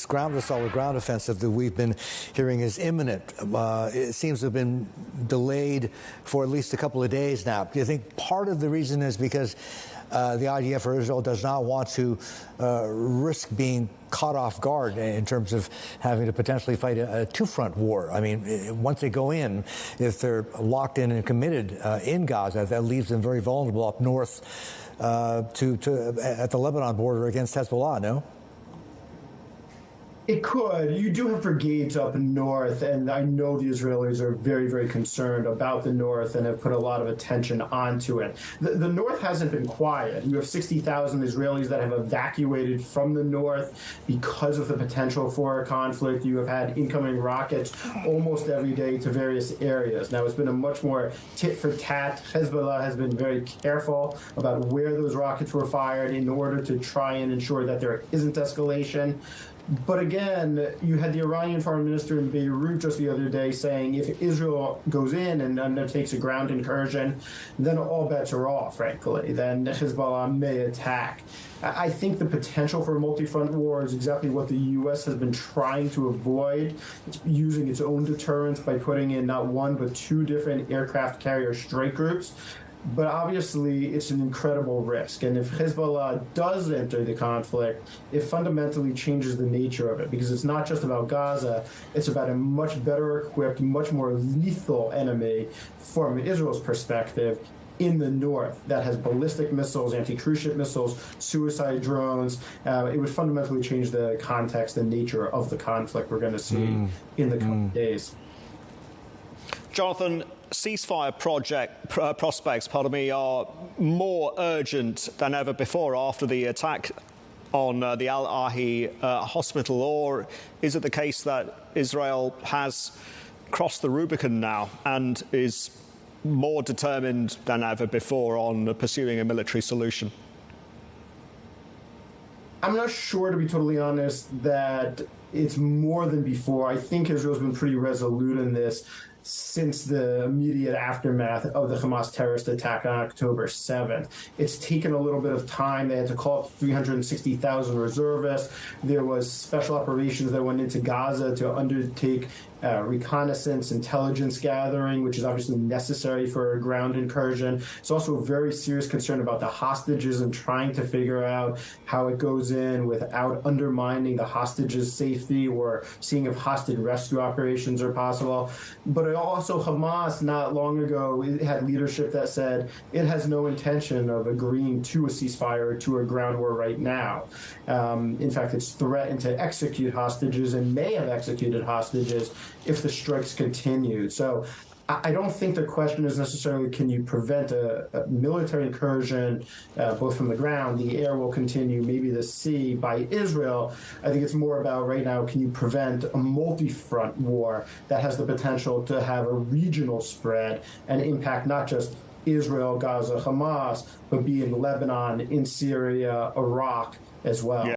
ground assault or ground offensive that we've been hearing is imminent. It seems to have been delayed for at least a couple of days now. Do you think part of the reason is because the IDF or Israel does not want to risk being caught off guard in terms of having to potentially fight a two-front war? I mean, once they go in, if they're locked in and committed in Gaza, that leaves them very vulnerable up north at the Lebanon border against Hezbollah, no? It could. You do have brigades up north, and I know the Israelis are very, very concerned about the north and have put a lot of attention onto it. The north hasn't been quiet. You have 60,000 Israelis that have evacuated from the north because of the potential for a conflict. You have had incoming rockets almost every day to various areas. Now, it's been a much more tit-for-tat. Hezbollah has been very careful about where those rockets were fired in order to try and ensure that there isn't escalation. But again, you had the Iranian foreign minister in Beirut just the other day saying if Israel goes in and undertakes a ground incursion, then all bets are off, frankly. Then Hezbollah may attack. I think the potential for a multi-front war is exactly what the U.S. has been trying to avoid. It's using its own deterrence by putting in not one but two different aircraft carrier strike groups. But obviously, it's an incredible risk. And if Hezbollah does enter the conflict, it fundamentally changes the nature of it, because it's not just about Gaza. It's about a much better equipped, much more lethal enemy from Israel's perspective in the north that has ballistic missiles, anti-cruise ship missiles, suicide drones. It would fundamentally change the context and nature of the conflict we're going to see in the coming days. Jonathan, ceasefire prospects, are more urgent than ever before after the attack on the Al-Ahi hospital, or is it the case that Israel has crossed the Rubicon now and is more determined than ever before on pursuing a military solution? I'm not sure, to be totally honest, that it's more than before. I think Israel's been pretty resolute in this since the immediate aftermath of the Hamas terrorist attack on October 7th. It's taken a little bit of time. They had to call up 360,000 reservists. There was special operations that went into Gaza to undertake reconnaissance, intelligence gathering, which is obviously necessary for a ground incursion. It's also a very serious concern about the hostages and trying to figure out how it goes in without undermining the hostages' safety or seeing if hostage rescue operations are possible. But also Hamas, not long ago, it had leadership that said it has no intention of agreeing to a ceasefire or to a ground war right now. In fact, it's threatened to execute hostages and may have executed hostages if the strikes continue. So I don't think the question is necessarily can you prevent a military incursion, both from the ground, the air will continue, maybe the sea, by Israel. I think it's more about right now, can you prevent a multi-front war that has the potential to have a regional spread and impact not just Israel, Gaza, Hamas, but be in Lebanon, in Syria, Iraq as well. Yeah.